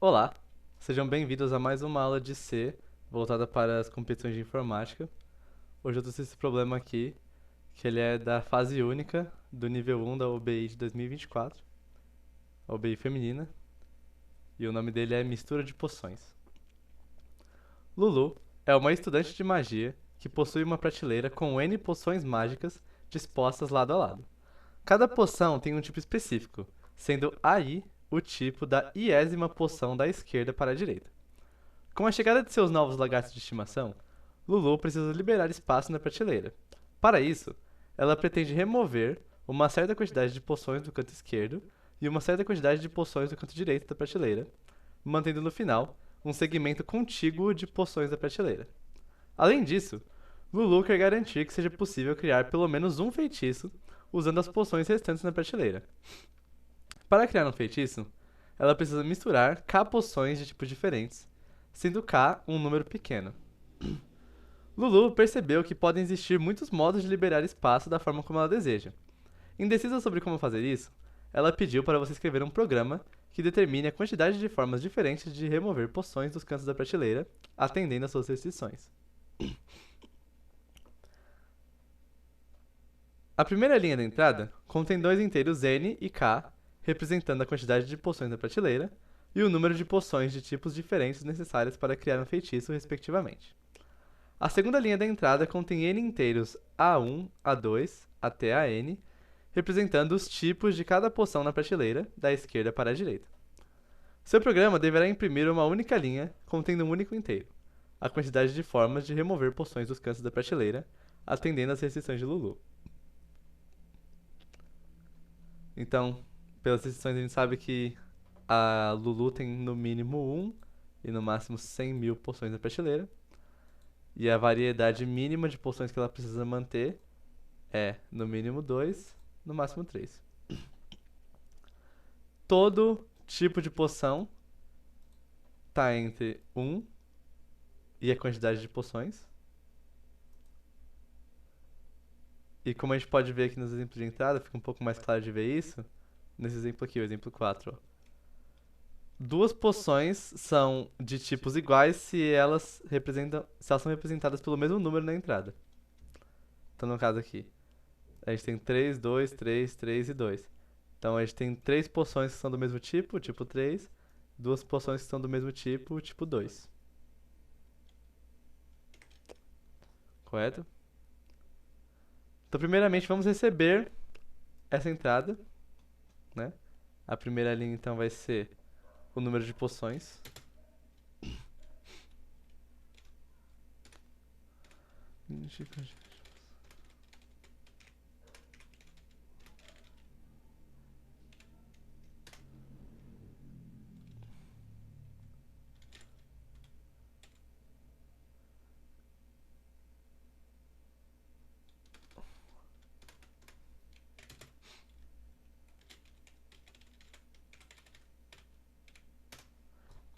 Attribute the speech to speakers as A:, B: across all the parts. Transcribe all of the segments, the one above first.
A: Olá, sejam bem-vindos a mais uma aula de C voltada para as competições de informática. Hoje eu trouxe esse problema aqui, que ele é da fase única do nível 1 da OBI de 2024, a OBI feminina, e o nome dele é Mistura de Poções. Lulu é uma estudante de magia que possui uma prateleira com N poções mágicas dispostas lado a lado. Cada poção tem um tipo específico, sendo AI o tipo da iésima poção da esquerda para a direita. Com a chegada de seus novos lagartos de estimação, Lulu precisa liberar espaço na prateleira. Para isso, ela pretende remover uma certa quantidade de poções do canto esquerdo e uma certa quantidade de poções do canto direito da prateleira, mantendo no final um segmento contíguo de poções da prateleira. Além disso, Lulu quer garantir que seja possível criar pelo menos um feitiço usando as poções restantes na prateleira. Para criar um feitiço, ela precisa misturar K poções de tipos diferentes, sendo K um número pequeno. Lulu percebeu que podem existir muitos modos de liberar espaço da forma como ela deseja. Indecisa sobre como fazer isso, ela pediu para você escrever um programa que determine a quantidade de formas diferentes de remover poções dos cantos da prateleira, atendendo às suas restrições. A primeira linha da entrada contém dois inteiros N e K, representando a quantidade de poções da prateleira, e o número de poções de tipos diferentes necessárias para criar um feitiço, respectivamente. A segunda linha da entrada contém N inteiros A1, A2 até a N, representando os tipos de cada poção na prateleira, da esquerda para a direita. Seu programa deverá imprimir uma única linha contendo um único inteiro, a quantidade de formas de remover poções dos cantos da prateleira, atendendo às restrições de Lulu. Então, pelas restrições a gente sabe que a Lulu tem no mínimo 1 e no máximo 100.000 poções na prateleira. E a variedade mínima de poções que ela precisa manter é no mínimo 2, no máximo 3. Todo tipo de poção está entre 1 e a quantidade de poções. E como a gente pode ver aqui nos exemplos de entrada, fica um pouco mais claro de ver isso. Nesse exemplo aqui, o exemplo 4. Ó. Duas poções são de tipos iguais se elas são representadas pelo mesmo número na entrada. Então, no caso aqui, a gente tem 3, 2, 3, 3 e 2. Então, a gente tem três poções que são do mesmo tipo 3, duas poções que são do mesmo tipo 2. Correto? Então, primeiramente, vamos receber essa entrada, né? A primeira linha, então, vai ser o número de poções.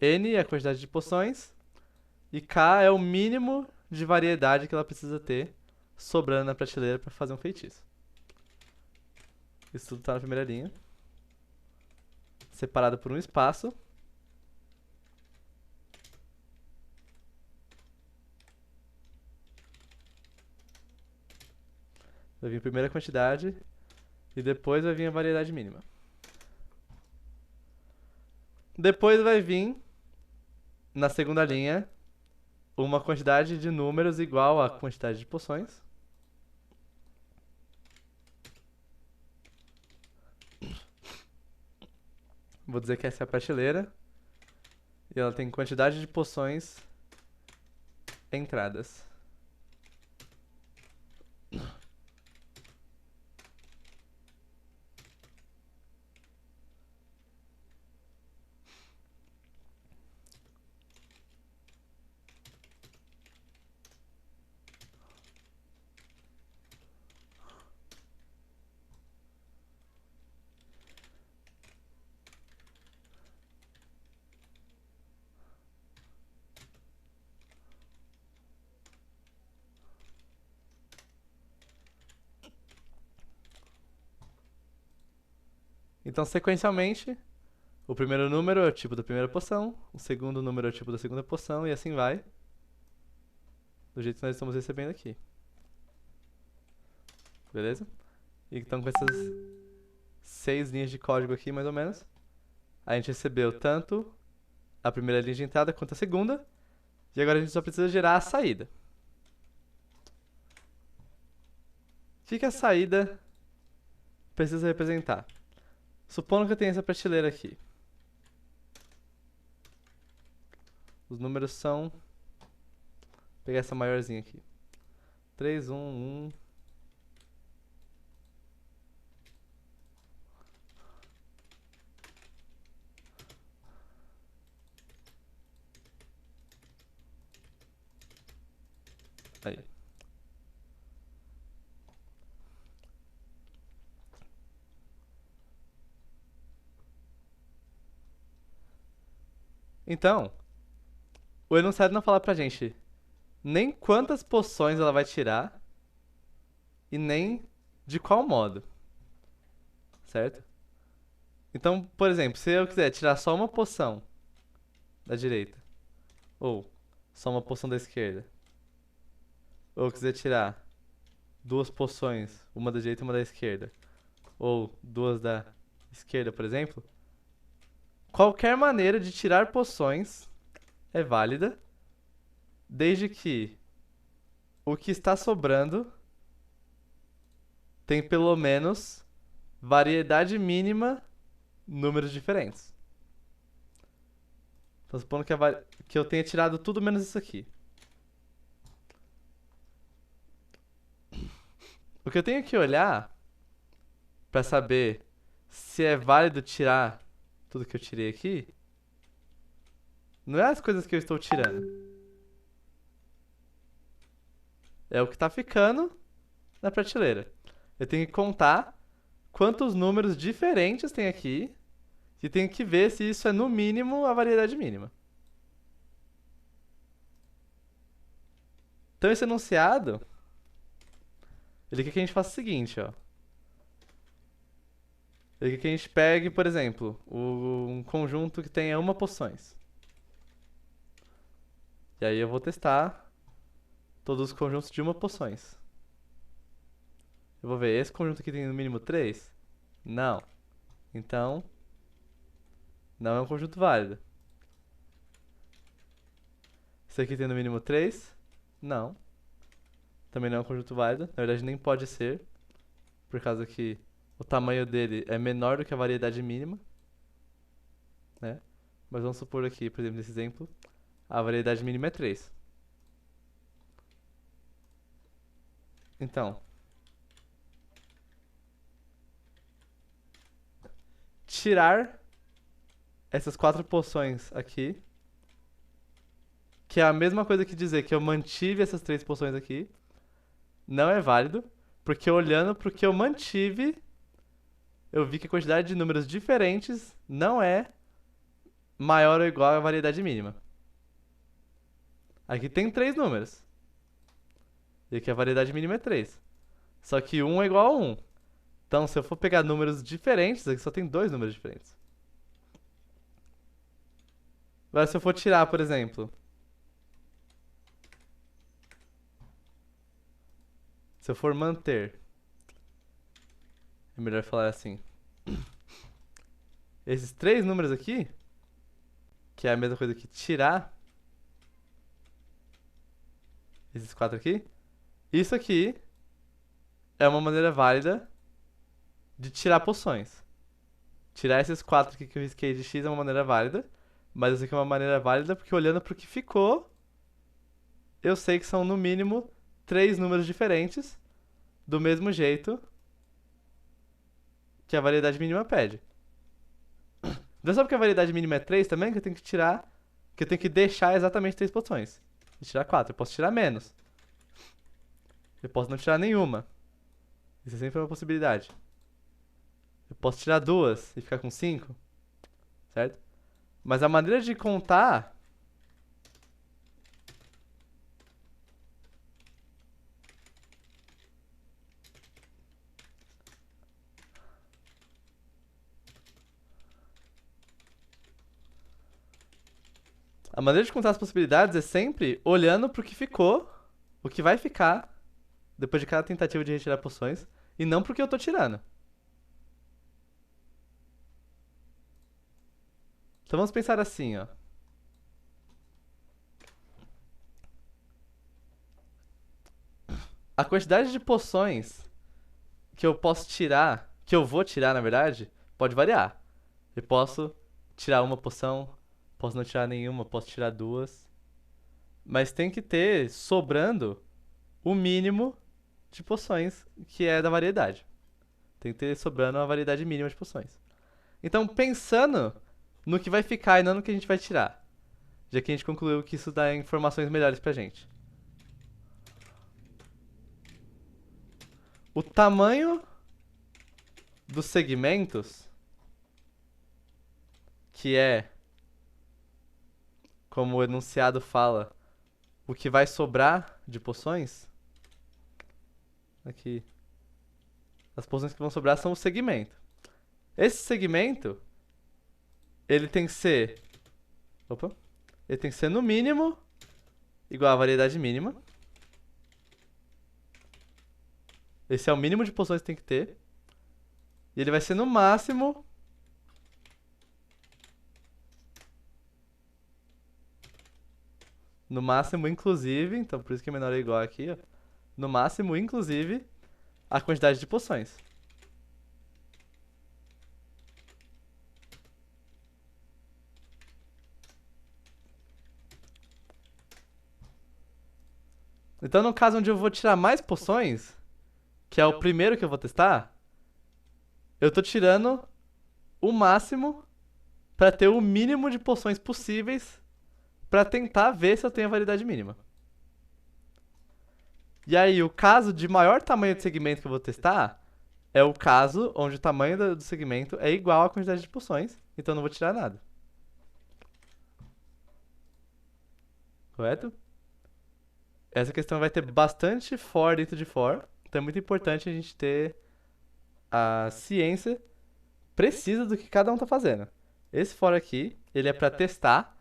A: N é a quantidade de poções e K é o mínimo de variedade que ela precisa ter sobrando na prateleira para fazer um feitiço. Isso tudo está na primeira linha, separado por um espaço. Vai vir a primeira quantidade e depois vai vir a variedade mínima. Depois vai vir, na segunda linha, uma quantidade de números igual à quantidade de poções. Vou dizer que essa é a prateleira. E ela tem quantidade de poções entradas. Então, sequencialmente, O primeiro número é o tipo da primeira poção, o segundo número é o tipo da segunda poção, e assim vai, do jeito que nós estamos recebendo aqui. Beleza? Então com essas 6 linhas de código aqui, mais ou menos, a gente recebeu tanto a primeira linha de entrada quanto a segunda, e agora a gente só precisa gerar a saída. O que a saída precisa representar? Supondo que eu tenha essa prateleira aqui. Os números são... Vou pegar essa maiorzinha aqui. 3, 1, 1... Aí. Então, o enunciado não fala pra gente nem quantas poções ela vai tirar e nem de qual modo, certo? Então, por exemplo, se eu quiser tirar só uma poção da direita, ou só uma poção da esquerda, ou eu quiser tirar duas poções, uma da direita e uma da esquerda, ou duas da esquerda, por exemplo, qualquer maneira de tirar poções é válida, desde que o que está sobrando tem pelo menos variedade mínima, números diferentes. Então, supondo que eu tenha tirado tudo menos isso aqui. O que eu tenho que olhar para saber se é válido tirar tudo que eu tirei aqui não é as coisas que eu estou tirando. É o que está ficando na prateleira. Eu tenho que contar quantos números diferentes tem aqui e tenho que ver se isso é no mínimo a variedade mínima. Então esse enunciado, ele quer que a gente faça o seguinte, ó. Ele quer que a gente pegue, por exemplo, um conjunto que tenha uma poções. E aí eu vou testar todos os conjuntos de uma poções. Eu vou ver, esse conjunto aqui tem no mínimo 3? Não. Então, não é um conjunto válido. Esse aqui tem no mínimo 3? Não. Também não é um conjunto válido. Na verdade, nem pode ser, por causa que o tamanho dele é menor do que a variedade mínima, né? Mas vamos supor aqui, por exemplo, nesse exemplo, a variedade mínima é 3. Então, tirar essas 4 poções aqui, que é a mesma coisa que dizer que eu mantive essas 3 poções aqui, não é válido, porque olhando pro que eu mantive, eu vi que a quantidade de números diferentes não é maior ou igual à variedade mínima. Aqui tem 3 números. E aqui a variedade mínima é 3. Só que 1 é igual a 1. Então, se eu for pegar números diferentes, aqui só tem 2 números diferentes. Agora, se eu for tirar, por exemplo... Se eu for manter... É melhor falar assim. Esses 3 números aqui, que é a mesma coisa que tirar esses 4 aqui, isso aqui é uma maneira válida de tirar poções. Tirar esses 4 aqui que eu risquei de X é uma maneira válida, mas isso aqui é uma maneira válida porque olhando pro que ficou, eu sei que são no mínimo 3 números diferentes, do mesmo jeito que a variedade mínima pede. Não é só porque a variedade mínima é 3 também que eu tenho que tirar, que eu tenho que deixar exatamente 3 poções. E tirar 4, eu posso tirar menos. Eu posso não tirar nenhuma. Isso é sempre uma possibilidade. Eu posso tirar 2 e ficar com 5, certo? Mas a maneira de contar A maneira de contar as possibilidades é sempre olhando pro que ficou, o que vai ficar, depois de cada tentativa de retirar poções, e não pro que eu tô tirando. Então vamos pensar assim, ó. A quantidade de poções que eu posso tirar, que eu vou tirar, na verdade, pode variar. Eu posso tirar uma poção, posso não tirar nenhuma, posso tirar duas. Mas tem que ter sobrando o mínimo de poções que é da variedade. Tem que ter sobrando uma variedade mínima de poções. Então, pensando no que vai ficar e não no que a gente vai tirar. Já que a gente concluiu que isso dá informações melhores pra gente. O tamanho dos segmentos, que é, como o enunciado fala, o que vai sobrar de poções. Aqui. As poções que vão sobrar são o segmento. Esse segmento, ele tem que ser... Opa. Ele tem que ser no mínimo igual à variedade mínima. Esse é o mínimo de poções que tem que ter. E ele vai ser no máximo... No máximo, inclusive... Então, por isso que é menor ou igual aqui, ó. No máximo, inclusive, a quantidade de poções. Então, no caso onde eu vou tirar mais poções, que é o primeiro que eu vou testar, eu tô tirando o máximo pra ter o mínimo de poções possíveis pra tentar ver se eu tenho a validade mínima. E aí, o caso de maior tamanho de segmento que eu vou testar é o caso onde o tamanho do segmento é igual à quantidade de poções, então eu não vou tirar nada. Correto? Essa questão vai ter bastante for dentro de for, então é muito importante a gente ter a ciência precisa do que cada um tá fazendo. Esse for aqui, ele é para testar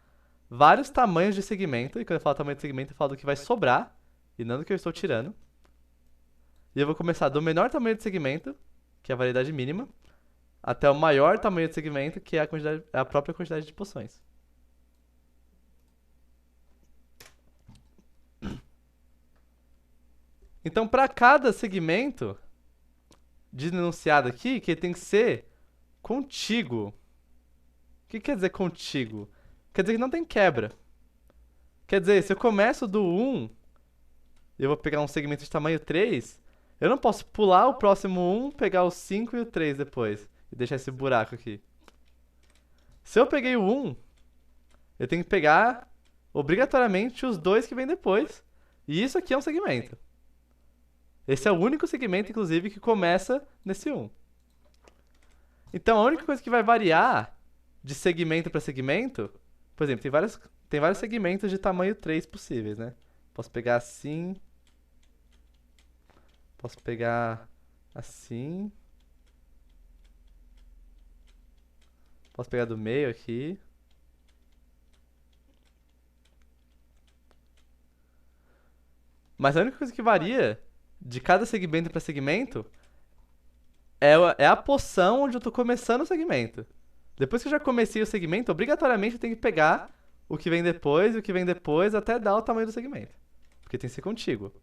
A: vários tamanhos de segmento, e quando eu falo tamanho de segmento, eu falo do que vai sobrar, e não do que eu estou tirando. E eu vou começar do menor tamanho de segmento, que é a variedade mínima, até o maior tamanho de segmento, que é a própria quantidade de poções. Então, para cada segmento de enunciado aqui, que ele tem que ser contíguo. O que quer dizer contíguo? Quer dizer que não tem quebra. Quer dizer, se eu começo do 1, eu vou pegar um segmento de tamanho 3, eu não posso pular o próximo 1, pegar o 5 e o 3 depois. E deixar esse buraco aqui. Se eu peguei o 1, eu tenho que pegar, obrigatoriamente, os dois que vêm depois. E isso aqui é um segmento. Esse é o único segmento, inclusive, que começa nesse 1. Então, a única coisa que vai variar de segmento para segmento, por exemplo, tem vários segmentos de tamanho 3 possíveis, né? Posso pegar assim. Posso pegar assim. Posso pegar do meio aqui. Mas a única coisa que varia de cada segmento para segmento é a poção onde eu tô começando o segmento. Depois que eu já comecei o segmento, obrigatoriamente eu tenho que pegar o que vem depois e o que vem depois até dar o tamanho do segmento. Porque tem que ser contíguo.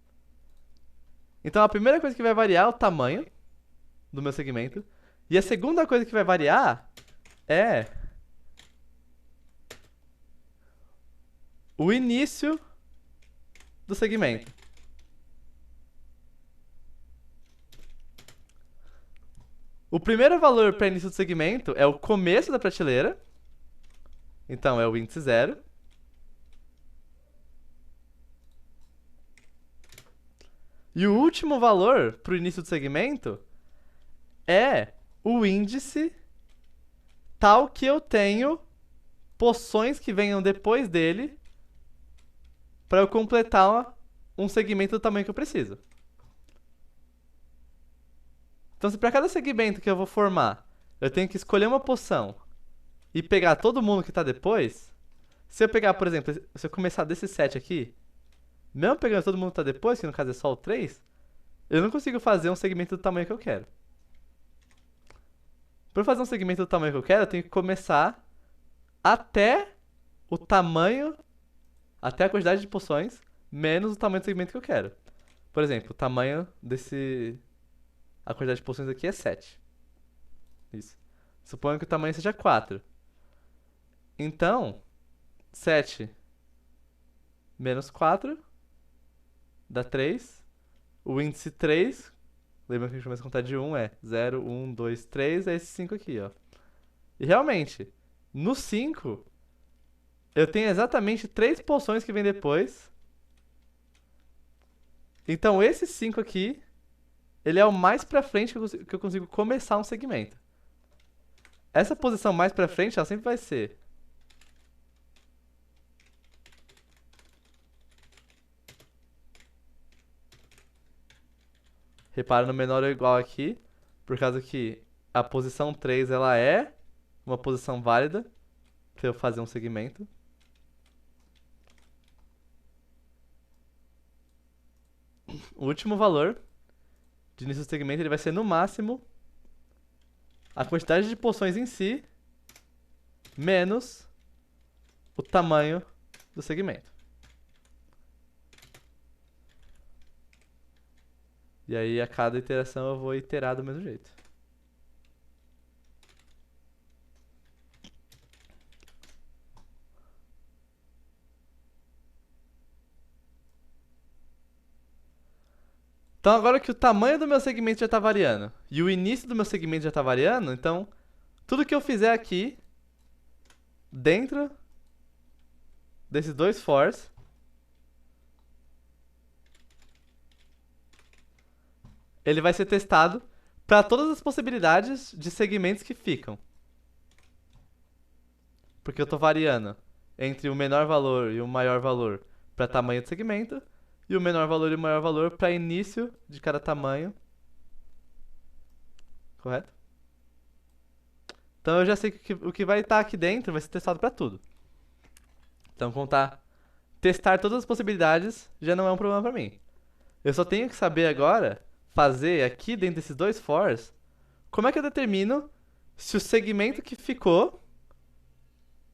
A: Então a primeira coisa que vai variar é o tamanho do meu segmento. E a segunda coisa que vai variar é o início do segmento. O primeiro valor para início do segmento é o começo da prateleira. Então é o índice 0. E o último valor para o início do segmento é o índice tal que eu tenho poções que venham depois dele para eu completar um segmento do tamanho que eu preciso. Então, se para cada segmento que eu vou formar, eu tenho que escolher uma poção e pegar todo mundo que tá depois, Se eu pegar, por exemplo, se eu começar desse 7 aqui, mesmo pegando todo mundo que tá depois, que no caso é só o 3, eu não consigo fazer um segmento do tamanho que eu quero. Para fazer um segmento do tamanho que eu quero, eu tenho que começar até o tamanho, até a quantidade de poções, menos o tamanho do segmento que eu quero. Por exemplo, o tamanho desse... A quantidade de poções aqui é 7. Isso. Suponho que o tamanho seja 4. Então, 7 menos 4 dá 3. O índice 3, lembra que a gente começa a contar de 1, é 0, 1, 2, 3, é esse 5 aqui, ó. E realmente, no 5, eu tenho exatamente 3 poções que vem depois. Então esse 5 aqui, ele é o mais pra frente que eu consigo começar um segmento. Essa posição mais pra frente, ela sempre vai ser... Repara no menor ou igual aqui, por causa que a posição 3, ela é uma posição válida para eu fazer um segmento. O último valor de início do segmento ele vai ser no máximo a quantidade de poções em si menos o tamanho do segmento. E aí a cada iteração eu vou iterar do mesmo jeito. Então agora que o tamanho do meu segmento já está variando e o início do meu segmento já está variando, então tudo que eu fizer aqui dentro desses dois fors ele vai ser testado para todas as possibilidades de segmentos que ficam. Porque eu estou variando entre o menor valor e o maior valor para tamanho do segmento e o menor valor e o maior valor para início de cada tamanho. Correto? Então eu já sei que o que vai estar aqui dentro vai ser testado para tudo. Então testar todas as possibilidades já não é um problema para mim. Eu só tenho que saber agora fazer aqui dentro desses dois fors como é que eu determino se o segmento que ficou...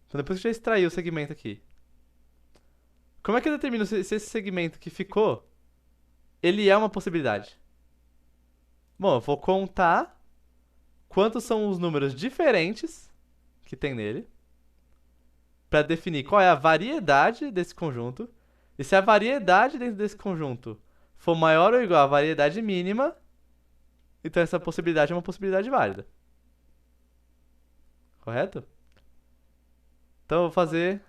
A: Então depois que eu já extraí o segmento aqui, como é que eu determino se esse segmento que ficou, ele é uma possibilidade? Bom, eu vou contar quantos são os números diferentes que tem nele, para definir qual é a variedade desse conjunto. E se a variedade dentro desse conjunto for maior ou igual à variedade mínima, então essa possibilidade é uma possibilidade válida. Correto? Então eu vou fazer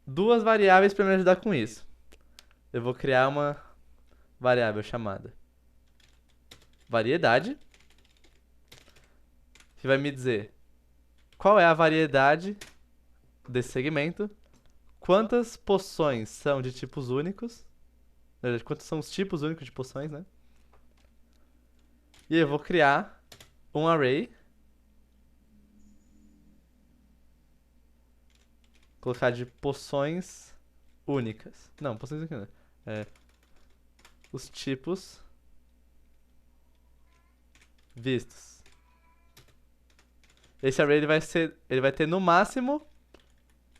A: duas variáveis para me ajudar com isso. Eu vou criar uma variável chamada variedade, que vai me dizer qual é a variedade desse segmento, quantas poções são de tipos únicos, na verdade, quantos são os tipos únicos de poções, né? E eu vou criar um array, colocar de poções únicas. Não, poções únicas não. Os tipos vistos. Esse array ele vai ter no máximo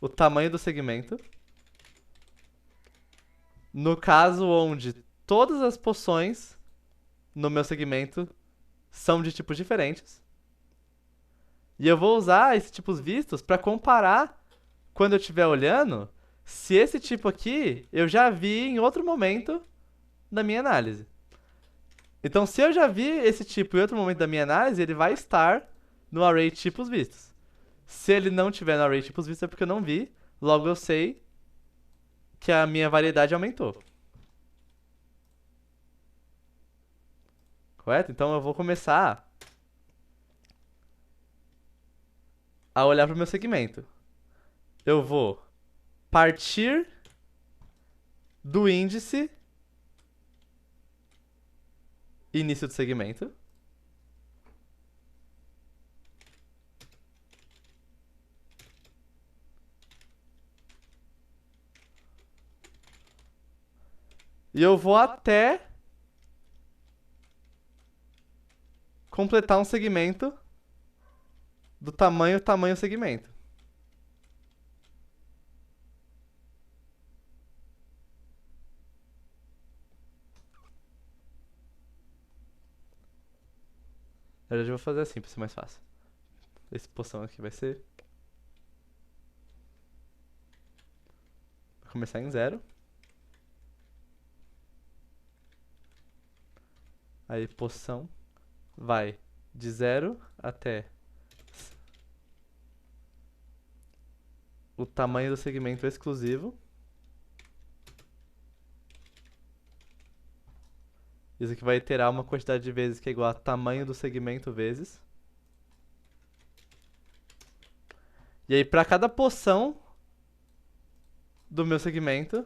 A: o tamanho do segmento. No caso onde todas as poções no meu segmento são de tipos diferentes. E eu vou usar esses tipos vistos para comparar quando eu estiver olhando se esse tipo aqui eu já vi em outro momento da minha análise. Então, se eu já vi esse tipo em outro momento da minha análise, ele vai estar no array tipos vistos. Se ele não tiver no array tipos vistos é porque eu não vi, logo eu sei que a minha variedade aumentou. Correto? Então eu vou começar a olhar para o meu segmento. Eu vou partir do índice início do segmento. E eu vou até completar um segmento do tamanho segmento. Eu já vou fazer assim pra ser mais fácil. Esse poção aqui vai ser... Vai começar em 0. Aí poção vai de 0 até o tamanho do segmento exclusivo. Isso aqui vai iterar uma quantidade de vezes que é igual a tamanho do segmento vezes. E aí, pra cada poção do meu segmento,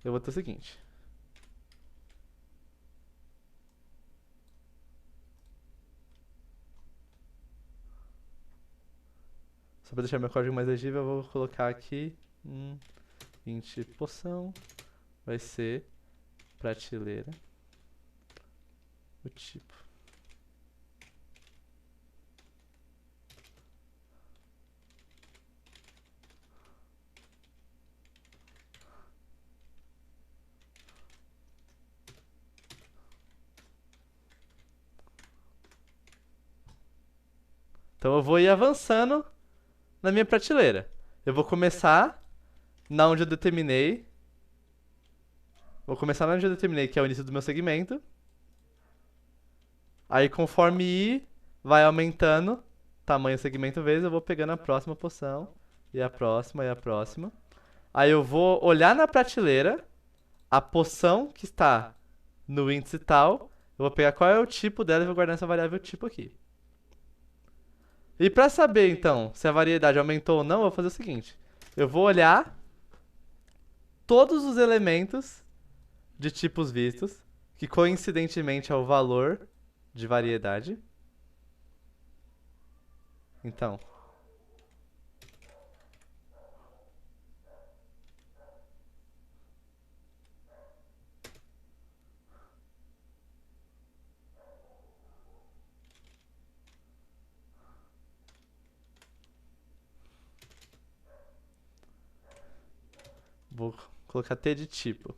A: eu vou ter o seguinte. Só pra deixar meu código mais legível, eu vou colocar aqui 20 poção. Vai ser prateleira. O tipo. Então eu vou ir avançando na minha prateleira. Eu vou começar na onde eu determinei. Vou começar na onde eu determinei, que é o início do meu segmento. Aí conforme ir, vai aumentando tamanho segmento vezes, eu vou pegando a próxima poção. E a próxima, e a próxima. Aí eu vou olhar na prateleira a poção que está no índice tal. Eu vou pegar qual é o tipo dela e vou guardar essa variável tipo aqui. E para saber, então, se a variedade aumentou ou não, eu vou fazer o seguinte. Eu vou olhar todos os elementos de tipos vistos, que coincidentemente é o valor de variedade. Então, vou colocar T de tipo.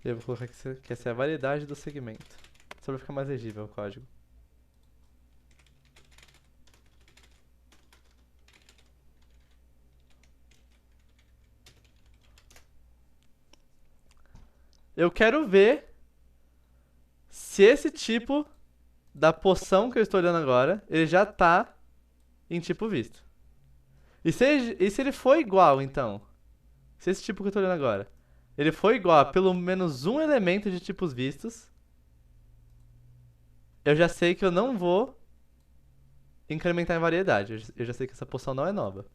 A: E eu vou colocar que essa é a variedade do segmento. Só pra ficar mais legível o código. Eu quero ver se esse tipo da poção que eu estou olhando agora, ele já tá em tipo visto. E se ele for igual, então? Se esse tipo que eu estou olhando agora, ele for igual a pelo menos um elemento de tipos vistos, eu já sei que eu não vou incrementar em variedade. Eu já sei que essa poção não é nova.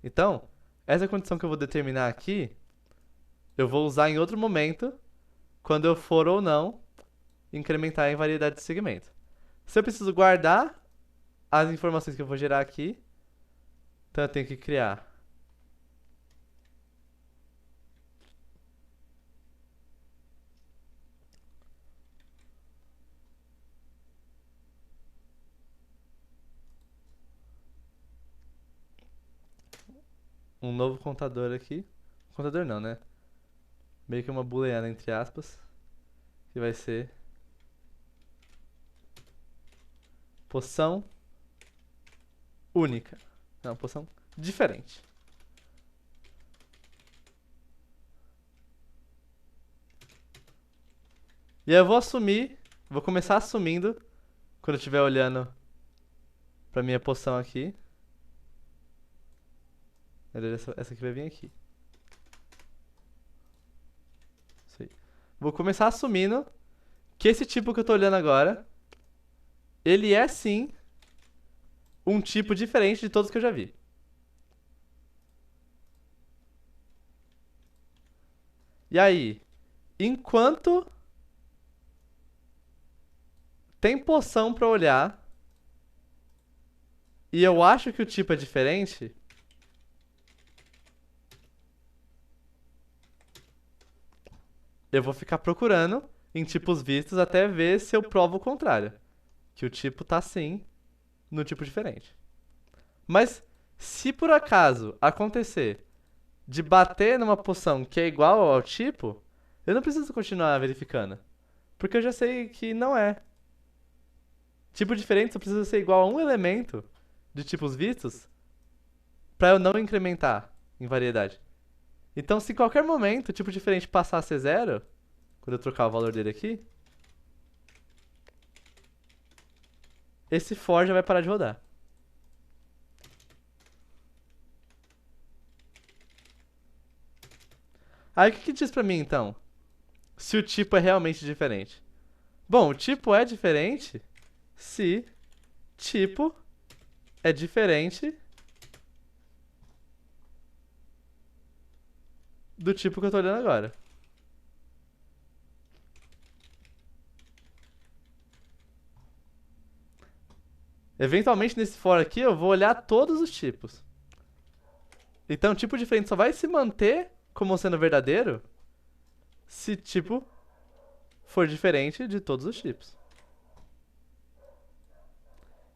A: Então, essa condição que eu vou determinar aqui, eu vou usar em outro momento, quando eu for ou não incrementar em variedade de segmento. Se eu preciso guardar as informações que eu vou gerar aqui, então eu tenho que criar um novo contador aqui. Contador não, né? Meio que uma booleana entre aspas, que vai ser poção única. Não, poção diferente. E aí eu vou assumir, vou começar assumindo, quando eu estiver olhando pra minha poção aqui. Essa aqui vai vir aqui. Isso aí. Vou começar assumindo que esse tipo que eu tô olhando agora, ele é sim um tipo diferente de todos que eu já vi. E aí, enquanto tem poção pra olhar e eu acho que o tipo é diferente, eu vou ficar procurando em tipos vistos até ver se eu provo o contrário. Que o tipo tá sim no tipo diferente. Mas se por acaso acontecer de bater numa poção que é igual ao tipo, eu não preciso continuar verificando. Porque eu já sei que não é. Tipo diferente só precisa ser igual a um elemento de tipos vistos pra eu não incrementar em variedade. Então, se em qualquer momento o tipo diferente passar a ser zero, quando eu trocar o valor dele aqui, esse for já vai parar de rodar. Aí o que diz pra mim então? Se o tipo é realmente diferente? Bom, o tipo é diferente se tipo é diferente do tipo que eu tô olhando agora. Eventualmente nesse for aqui eu vou olhar todos os tipos. Então, tipo diferente só vai se manter como sendo verdadeiro se tipo for diferente de todos os tipos.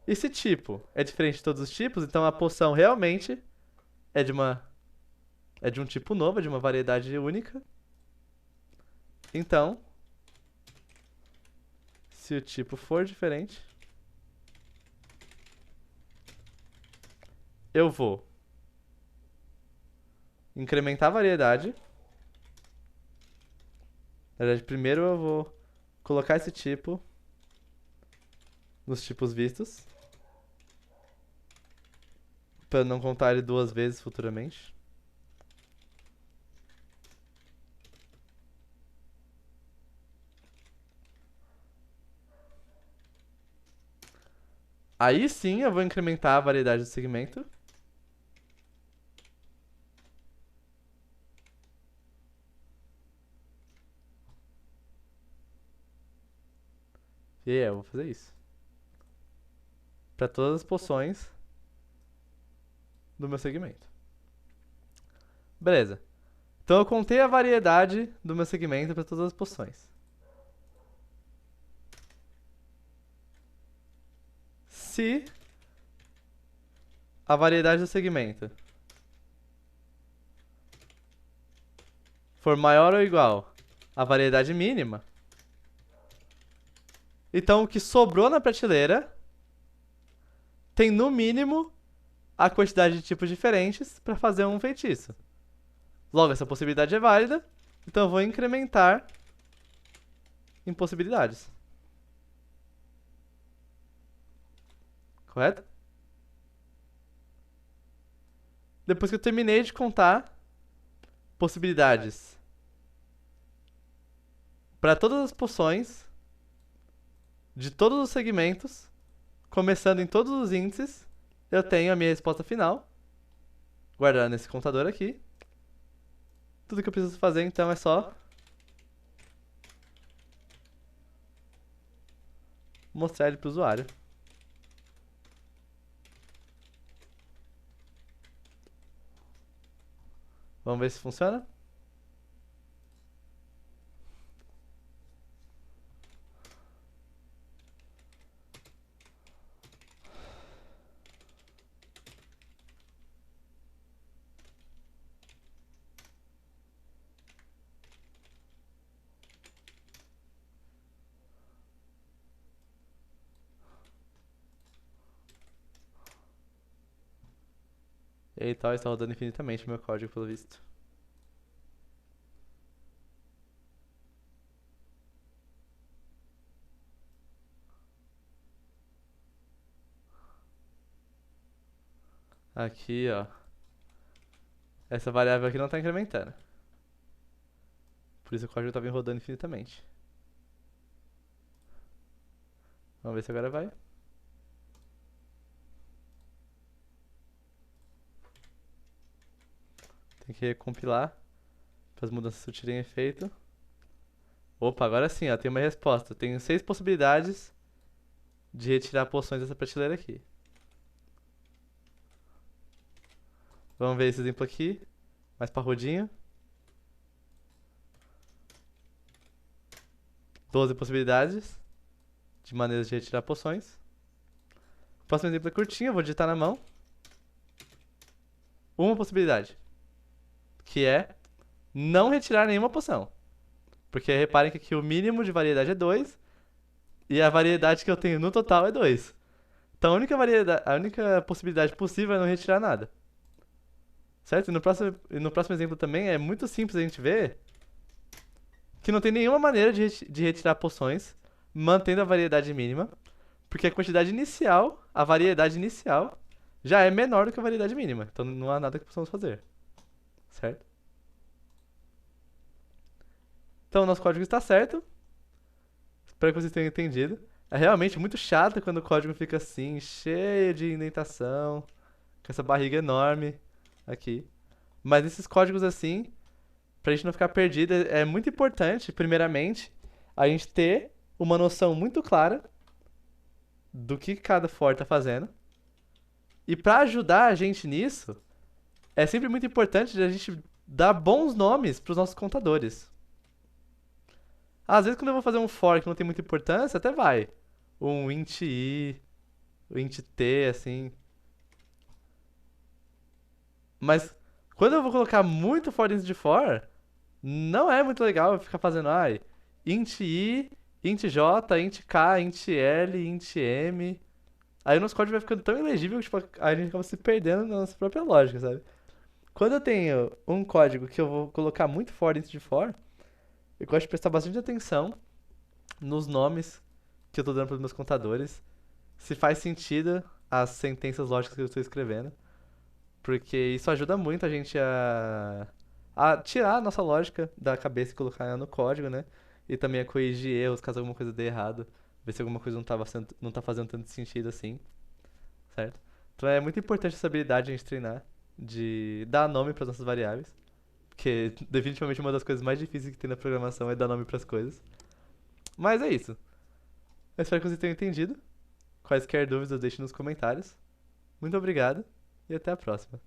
A: E se tipo é diferente de todos os tipos, então a poção realmente é de uma é de um tipo novo, é de uma variedade única. Então, se o tipo for diferente, eu vou incrementar a variedade. Na verdade, primeiro eu vou colocar esse tipo nos tipos vistos, para não contar ele duas vezes futuramente. Aí sim eu vou incrementar a variedade do segmento. E eu vou fazer isso. Para todas as poções do meu segmento. Beleza. Então eu contei a variedade do meu segmento para todas as poções. Se a variedade do segmento for maior ou igual à variedade mínima, então o que sobrou na prateleira tem no mínimo a quantidade de tipos diferentes para fazer um feitiço. Logo, essa possibilidade é válida, então eu vou incrementar em possibilidades. Correto? Depois que eu terminei de contar possibilidades para todas as poções de todos os segmentos, começando em todos os índices, eu tenho a minha resposta final, guardada nesse contador aqui. Tudo que eu preciso fazer então é só mostrar ele para o usuário. Vamos ver se funciona? E tal, está rodando infinitamente o meu código, pelo visto. Aqui, ó. Essa variável aqui não está incrementando. Por isso o código estava rodando infinitamente. Vamos ver se agora vai. Tem que recompilar para as mudanças surtirem efeito. Opa, agora sim, ó, tem uma resposta. Tenho 6 possibilidades de retirar poções dessa prateleira aqui. Vamos ver esse exemplo aqui, mais parrudinho. 12 possibilidades de maneiras de retirar poções. O próximo exemplo é curtinho, eu vou digitar na mão. Uma possibilidade, que é não retirar nenhuma poção. Porque reparem que aqui o mínimo de variedade é 2 e a variedade que eu tenho no total é 2. Então a única possibilidade possível é não retirar nada. Certo? E no próximo exemplo também é muito simples a gente ver que não tem nenhuma maneira de retirar poções mantendo a variedade mínima, porque a variedade inicial, já é menor do que a variedade mínima. Então não há nada que possamos fazer. Certo? Então o nosso código está certo. Espero que vocês tenham entendido. É realmente muito chato quando o código fica assim, cheio de indentação, com essa barriga enorme aqui. Mas esses códigos assim, pra gente não ficar perdido, é muito importante, primeiramente, a gente ter uma noção muito clara do que cada for tá fazendo. E pra ajudar a gente nisso, é sempre muito importante a gente dar bons nomes pros nossos contadores. Às vezes quando eu vou fazer um for que não tem muita importância, até vai. Um int i, um int t, assim. Mas quando eu vou colocar muito for dentro de for, não é muito legal eu ficar fazendo, int i, int j, int k, int l, int m. Aí o nosso código vai ficando tão ilegível que tipo, a gente acaba se perdendo na nossa própria lógica, sabe? Quando eu tenho um código que eu vou colocar muito for dentro de for, eu gosto de prestar bastante atenção nos nomes que eu tô dando pros meus contadores, se faz sentido as sentenças lógicas que eu estou escrevendo, porque isso ajuda muito a gente a tirar a nossa lógica da cabeça e colocar ela no código, né? E também a corrigir erros caso alguma coisa dê errado, ver se alguma coisa não tá fazendo tanto sentido assim, certo? Então é muito importante essa habilidade de a gente treinar, de dar nome para as nossas variáveis, porque definitivamente uma das coisas mais difíceis que tem na programação é dar nome para as coisas. Mas é isso. Eu espero que vocês tenham entendido. Quaisquer dúvidas, deixem nos comentários. Muito obrigado e até a próxima.